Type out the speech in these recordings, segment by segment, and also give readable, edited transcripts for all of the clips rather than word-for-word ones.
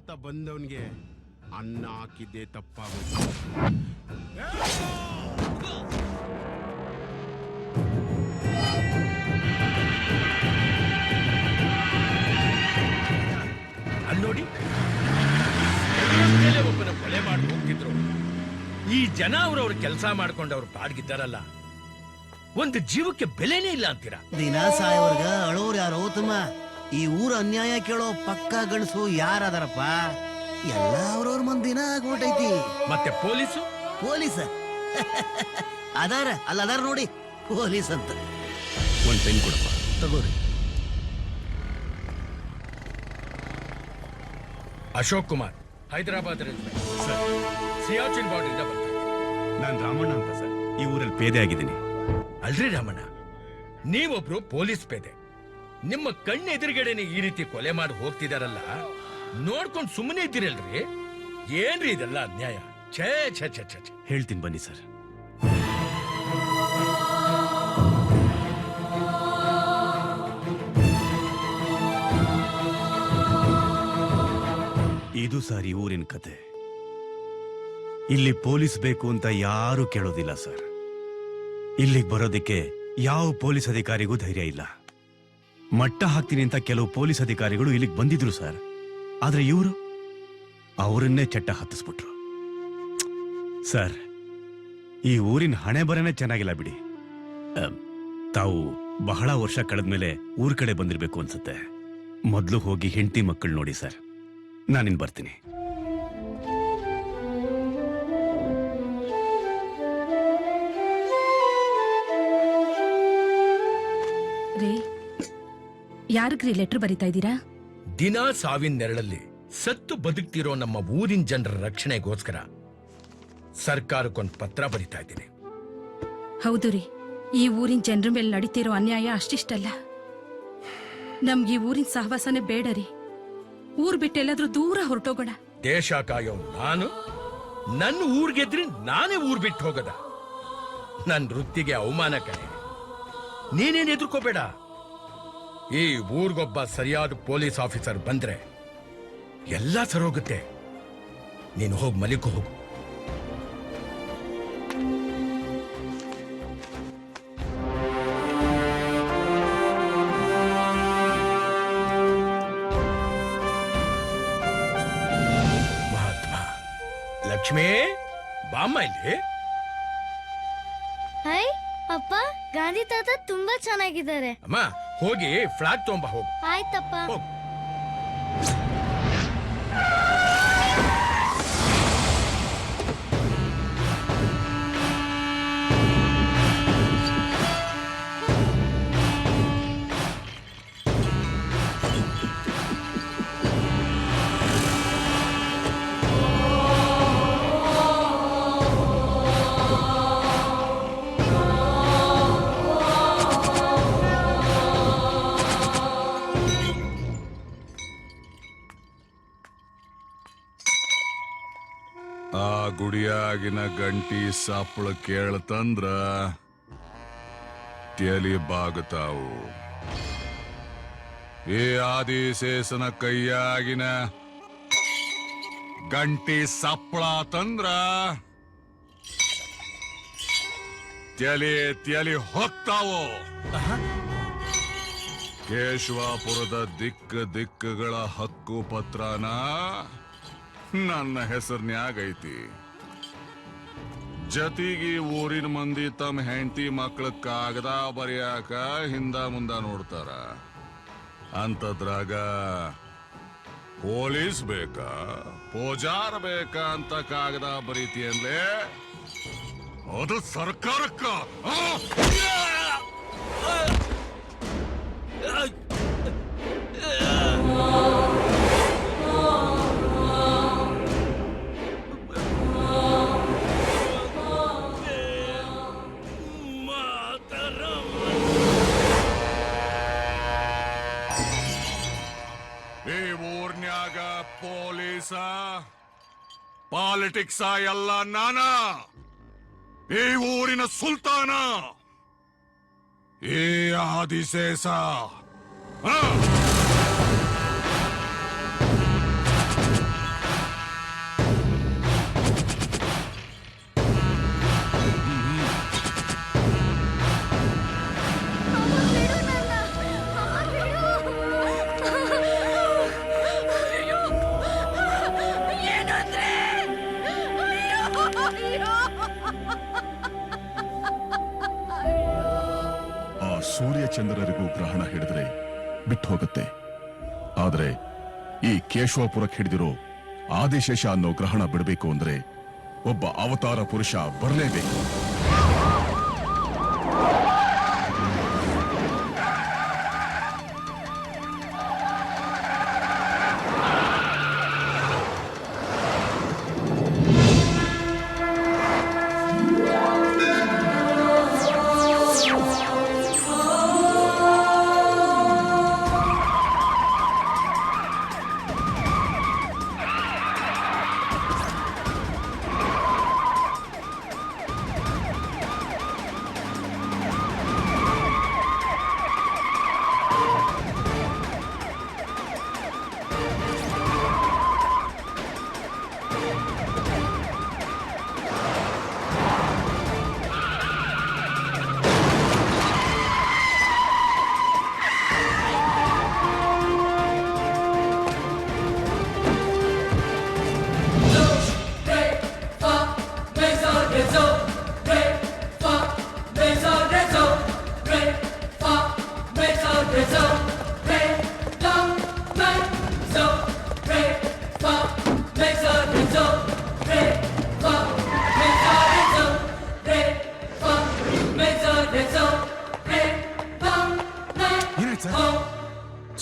ಅಂತ ಬಂದವನ್ಗೆ ಅನ್ನ ಹಾಕಿದ್ದೆ ತಪ್ಪಾಗುತ್ತೆ. ಅಲ್ಲೋಡಿ, ಒಬ್ಬನ ಕೊಲೆ ಮಾಡಿ ಹೋಗ್ತಿದ್ರು. ಈ ಜನ ಅವ್ರವ್ರ ಕೆಲಸ ಮಾಡ್ಕೊಂಡು ಅವ್ರು ಪಾಡ್ಗಿದ್ದಾರಲ್ಲ, ಒಂದು ಜೀವಕ್ಕೆ ಬೆಲೆನೇ ಇಲ್ಲ ಅಂತೀರಾ? ದಿನ ಸಾಯವರ್ಗ ಅಳೋರ್ ಯಾರೋ ತಮ್ಮ. ಈ ಊರ ಅನ್ಯಾಯ ಕೇಳೋ ಪಕ್ಕ ಗಣಸು ಯಾರದಾರಪ್ಪ? ಎಲ್ಲ ಅವ್ರವ್ರ ಮಂದಿನ ಆಗ್ಬಿಟ್ಟೈತಿ. ಮತ್ತೆ ಪೊಲೀಸ್ ಅದಾರ ಅದಾರ ನೋಡಿ, ಪೊಲೀಸ್ ಅಂತ. ಒಂದ್ ಪೆನ್ ಕೊಡಪ್ಪ. ತಗೋರಿ. Ashok Kumar, Hyderabad railway sir. ಸಿಯಾಚಿನ್ ಬಾರ್ಡರಿಂದ ಬರ್ತಾರೆ. ನಾನು ರಾಮಣ್ಣ ಅಂತ ಸರ್, ಈ ಊರಲ್ಲಿ ಪೇದೆ ಆಗಿದ್ದೀನಿ. ಅಲ್ರಿ ರಾಮಣ್ಣ, ನೀವೊಬ್ರು ಪೊಲೀಸ್ ಪೇದೆ. ನಿಮ್ಮ ಕಣ್ಣೆದುರುಗಡೆನೆ ಈ ರೀತಿ ಕೊಲೆ ಮಾಡಿ ಹೋಗ್ತಿದಾರಲ್ಲ, ನೋಡ್ಕೊಂಡು ಸುಮ್ಮನೆ ಇದ್ದೀರಲ್ರಿ? ಏನ್ರಿ ಇದೆಲ್ಲ ಅನ್ಯಾಯ? ಛೇ ಛೇ ಛೇ ಛೇ ಛೇ. ಹೇಳ್ತೀನಿ ಬನ್ನಿ ಸರ್. ಇದು ಸರ್ ಈ ಊರಿನ ಕತೆ. ಇಲ್ಲಿ ಪೊಲೀಸ್ ಬೇಕು ಅಂತ ಯಾರು ಕೇಳೋದಿಲ್ಲ ಸರ್. ಇಲ್ಲಿಗೆ ಬರೋದಕ್ಕೆ ಯಾವ ಪೊಲೀಸ್ ಅಧಿಕಾರಿಗೂ ಧೈರ್ಯ ಇಲ್ಲ. ಮಟ್ಟ ಹಾಕ್ತೀನಿ ಅಂತ ಕೆಲವು ಪೊಲೀಸ್ ಅಧಿಕಾರಿಗಳು ಇಲ್ಲಿಗೆ ಬಂದಿದ್ರು ಸರ್. ಆದ್ರೆ ಇವರು ಅವರನ್ನೇ ಚಟ್ಟ ಹತ್ತಿಸ್ಬಿಟ್ರು ಸರ್. ಈ ಊರಿನ ಹಣೆ ಬರನೇ ಚೆನ್ನಾಗಿಲ್ಲ ಬಿಡಿ. ತಾವು ಬಹಳ ವರ್ಷ ಕಳೆದ್ಮೇಲೆ ಊರ್ ಕಡೆ ಬಂದಿರ್ಬೇಕು ಅನ್ಸುತ್ತೆ. ಮೊದಲು ಹೋಗಿ ಹೆಂಡತಿ ಮಕ್ಕಳು ನೋಡಿ ಸರ್. ನಾನಿನ್ ಬರ್ತೀನಿ. ರೀ, ಯಾರಿಗ್ರಿ ಲೆಟರ್ ಬರೀತಾ ಇದ್ದೀರಾ? ದಿನ ಸಾವಿನ ನೆರಳಲ್ಲಿ ಸತ್ತು ಬದುಕ್ತಿರೋ ನಮ್ಮ ಊರಿನ ಜನರ ರಕ್ಷಣೆಗೋಸ್ಕರ ಸರ್ಕಾರಕ್ಕೊಂದು ಪತ್ರ ಬರಿತಾ ಇದ್ದೀನಿ. ಹೌದು ರೀ, ಈ ಊರಿನ ಜನರ ಮೇಲೆ ನಡೀತಿರೋ ಅನ್ಯಾಯ ಅಷ್ಟಿಷ್ಟಲ್ಲ. ನಮ್ಗೆ ಈ ಊರಿನ ಸಹವಾಸನೆ ಬೇಡ ರೀ. ಊರ್ ಬಿಟ್ಟೆಲ್ಲಾದ್ರೂ ದೂರ ಹೊರಟೋಗೋಣ. ದೇಶ ಕಾಯೋ ನಾನು ನನ್ನ ಊರ್ಗೆದ್ರಿ ನಾನೇ ಊರ್ ಬಿಟ್ಟು ಹೋಗದ? ನನ್ನ ವೃತ್ತಿಗೆ ಅವಮಾನ ಕಣೆ. ನೀನೇನ್ ಎದುರ್ಕೋಬೇಡ. ಈ ಊರ್ಗೊಬ್ಬ ಸರಿಯಾದ ಪೊಲೀಸ್ ಆಫೀಸರ್ ಬಂದ್ರೆ ಎಲ್ಲ ಸರೋಗುತ್ತೆ. ನೀನು ಹೋಗಿ ಮಲಿಕೋ ಹೋಗು. ಮಹಾತ್ಮ ಲಕ್ಷ್ಮೀ, ಬಾಮ್ಮ ಇಲ್ಲಿ. ಹಾಯ್ ಅಪ್ಪ, ಗಾಂಧಿ ತಾತ ತುಂಬಾ ಚೆನ್ನಾಗಿದ್ದಾರೆ. ಅಮ್ಮ, ಹೋಗಿ ಫ್ಲಾಗ್ ತೊಂಬ ಹೋಗು. ಆಯ್ತಪ್ಪ. ಹೋಗು. ಆ ಗುಡಿಯಾಗಿನ ಗಂಟಿ ಸಪ್ಪಳ ಕೇಳ್ತಂದ್ರ ತಲಿ ಬಾಗುತ್ತಾವು. ಈ ಆದಿಶೇಷನ ಕೈಯಾಗಿನ ಗಂಟಿ ಸಪ್ಪಳ ತಂದ್ರ ತಲಿ ಹೊತ್ತಾವು. ಕೇಶವಾಪುರದ ದಿಕ್ಕುಗಳ ಹಕ್ಕು ಪತ್ರನ ನನ್ನ ಹೆಸರ್ನ್ಯಾಗೈತಿ. ಜೊತೆಗೆ ಊರಿನ ಮಂದಿ ತಮ್ಮ ಹೆಂಡತಿ ಮಕ್ಕಳ ಕಾಗದ ಬರೆಯಾಕ ಹಿಂದ ಮುಂದ ನೋಡ್ತಾರ. ಅಂತದ್ರಾಗ ಪೊಲೀಸ್ ಬೇಕಾ ಪೂಜಾರ ಬೇಕಾ ಅಂತ ಕಾಗದ ಬರೀತಿ ಅಂದ್ಲೆ ಅದು ಸರ್ಕಾರಕ್ಕ. ಈ ಊರ್ನ್ಯಾಗ ಪೊಲೀಸ ಪಾಲಿಟಿಕ್ಸ ಎಲ್ಲ ನಾನ. ಈ ಊರಿನ ಸುಲ್ತಾನ ಈ ಆದಿಶೇಷ. ಚಂದ್ರರಿಗೂ ಗ್ರಹಣ ಹಿಡಿದ್ರೆ ಬಿಟ್ಟು ಹೋಗುತ್ತೆ. ಆದ್ರೆ ಈ ಕೇಶವಪುರಕ್ಕೆ ಹಿಡಿದಿರೋ ಆದಿಶೇಷ ಅನ್ನೋ ಗ್ರಹಣ ಬಿಡಬೇಕು ಅಂದ್ರೆ ಒಬ್ಬ ಅವತಾರ ಪುರುಷ ಬರಲೇಬೇಕು.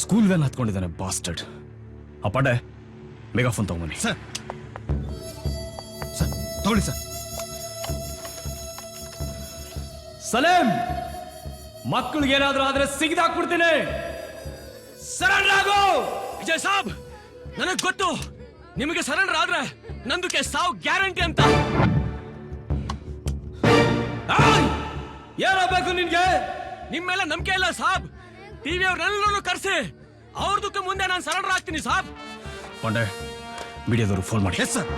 ಸ್ಕೂಲ್ ವ್ಯಾನ್ ಹತ್ಕೊಂಡಿದ್ದಾನೆ ಬಾಸ್ಟರ್ಡ್. ಅಪ್ಪಡೆ ಮೆಗಾಫೋನ್ ತಗೊಂಬನ್ನಿ. ಸರ್ ಸರ್ ತಗೊಳ್ಳಿ ಸರ್. ಸಲೇಂ, ಮಕ್ಕಳಿಗೇನಾದ್ರೂ ಆದ್ರೆ ಸಿಗಿದಾಕ್ಬಿಡ್ತೀನಿ. ಸರೆಂಡರ್ ಆಗು. ವಿಜಯ್ ಸಾಬ್, ನನಗ್ ಗೊತ್ತು ನಿಮಗೆ ಸರೆಂಡರ್ ಆದ್ರೆ ನಂದಕ್ಕೆ ಸಾವು ಗ್ಯಾರಂಟಿ ಅಂತ. ಏನಾಗಬೇಕು ನಿನ್ಗೆ? ನಿಮ್ಮೆಲ್ಲ ನಂಬಿಕೆ ಇಲ್ಲ ಸಾಬ್. ಟಿವಿ ಅವ್ರನ್ನೆಲ್ಲರೂ ಕರ್ಸಿ ಅವ್ರದಕ್ಕೆ ಮುಂದೆ ನಾನು ಸರೆಂಡರ್ ಆಗ್ತೀನಿ ಸಾಬ್. ಪಾಂಡೆ, ಮೀಡಿಯಾದವರು ಫೋನ್ ಮಾಡಿ. Yes sir.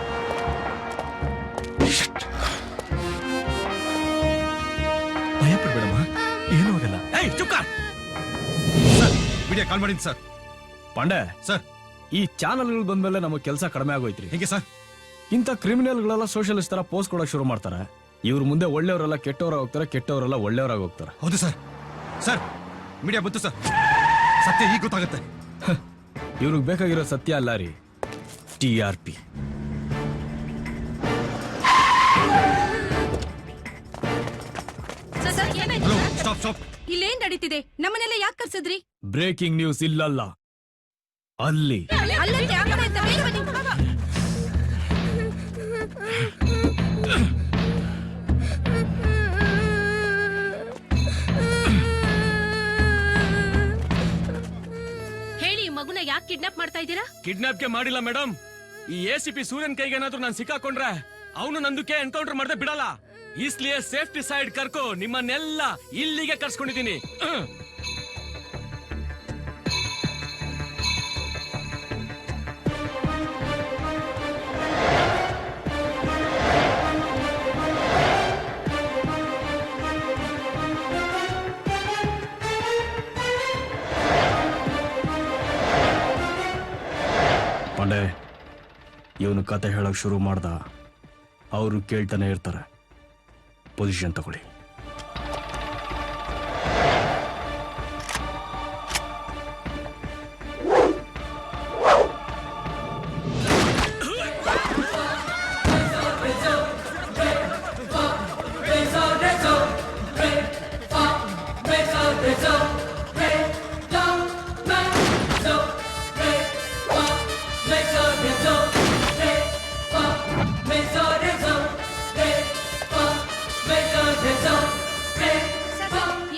ಭಯ ಪಡ್ಬೇಡಮ್ಮ, ಏನೂ ಆಗಲ್ಲ. ಏಯ್ ಚುಕ್ಕ. ಸರ್ ವಿಡಿಯೋ ಕಾಲ್ ಮಾಡಿದ್ದೀನಿ ಸರ್. ಪಾಂಡೆ ಸರ್ ಈ ಚಾನಲ್ಗಳು ಬಂದ್ಮೇಲೆ ನಮಗೆ ಕೆಲಸ ಕಡಿಮೆ ಆಗೋಯ್ತ್ರಿ. ಹೇಗೆ ಸರ್? ಇಂಥ ಕ್ರಿಮಿನಲ್ಗಳೆಲ್ಲ ಸೋಷಿಯಲಿಸ್ಟ್ ತರ ಪೋಸ್ಟ್ ಕೊಡೋಕೆ ಶುರು ಮಾಡ್ತಾರೆ. ಇವ್ರ ಮುಂದೆ ಒಳ್ಳೆಯವರೆಲ್ಲ ಕೆಟ್ಟವರಾಗಿ ಹೋಗ್ತಾರೆ, ಕೆಟ್ಟವರೆಲ್ಲ ಒಳ್ಳೆಯವರಾಗಿ ಹೋಗ್ತಾರೆ. ಹೌದು ಸರ್. ಸರ್ ಮೀಡಿಯಾ ಬಂತು ಸರ್. ಸತ್ಯ ಈಗ ಗೊತ್ತಾಗುತ್ತೆ. ಇವ್ರಿಗೆ ಬೇಕಾಗಿರೋ ಸತ್ಯ ಅಲ್ಲ ರೀ, TRP. Hello, stop stop. ಇಲ್ಲೇನ್ ನಡೀತಿದೆ? ನಮ್ಮನೆಲ್ಲ ಯಾಕೆ ಕರ್ಸಿದ್ರಿ? ಬ್ರೇಕಿಂಗ್ ನ್ಯೂಸ್ ಇಲ್ಲಲ್ಲ, ಅಲ್ಲಿ. ಅಲ್ಲಂತೆ ಆ ಕಡೆ ಅಂತ ಬೇಗ ಬನ್ನಿ. ಹೇಳಿ, ಮಗುನ ಯಾಕೆ ಕಿಡ್ನಾಪ್ ಮಾಡ್ತಾ ಇದ್ದೀರಾ? ಕಿಡ್ನಾಪ್ಗೆ ಮಾಡಿಲ್ಲ ಮೇಡಮ್. ಈ ACP ಸೂರ್ಯನ್ ಕೈಗೆ ಏನಾದ್ರೂ ನಾನು ಸಿಕ್ಕಾಕೊಂಡ್ರೆ ಅವನು ನಂದಕ್ಕೆ ಎನ್ಕೌಂಟರ್ ಮಾಡದೆ ಬಿಡಲ್ಲ. ಇಸ್ಲಿಯೇ ಸೇಫ್ಟಿ ಸೈಡ್ ಕರ್ಕೋ ನಿಮ್ಮನ್ನೆಲ್ಲ ಇಲ್ಲಿಗೆ ಕರ್ಸ್ಕೊಂಡಿದ್ದೀನಿ. ಪಾಂಡೆ, ಇವನು ಕತೆ ಹೇಳಕ್ ಶುರು ಮಾಡ್ದ, ಅವರು ಕೇಳ್ತಾನೆ ಇರ್ತಾರೆ. ಪೊಸಿಷನ್ ತಗೊಳ್ಳಿ.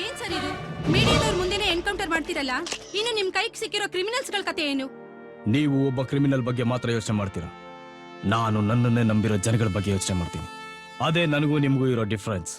ಏನ್ ಸರ್ ಇದು? ಮೀಡಿಯಾದವ್ರ ಮುಂದೆನೆ ಎನ್ಕೌಂಟರ್ ಮಾಡ್ತಿರಲ್ಲ, ಇನ್ನು ನಿಮ್ ಕೈಗೆ ಸಿಕ್ಕಿರೋ ಕ್ರಿಮಿನಲ್ಸ್ಗಳ ಕತೆ ಏನು? ನೀವು ಒಬ್ಬ ಕ್ರಿಮಿನಲ್ ಬಗ್ಗೆ ಮಾತ್ರ ಯೋಚನೆ ಮಾಡ್ತೀರಾ, ನಾನು ನನ್ನನ್ನೇ ನಂಬಿರೋ ಜನಗಳ ಬಗ್ಗೆ ಯೋಚನೆ ಮಾಡ್ತೀನಿ. ಅದೇ ನನಗೂ ನಿಮಗೂ ಇರೋ ಡಿಫ್ರೆನ್ಸ್.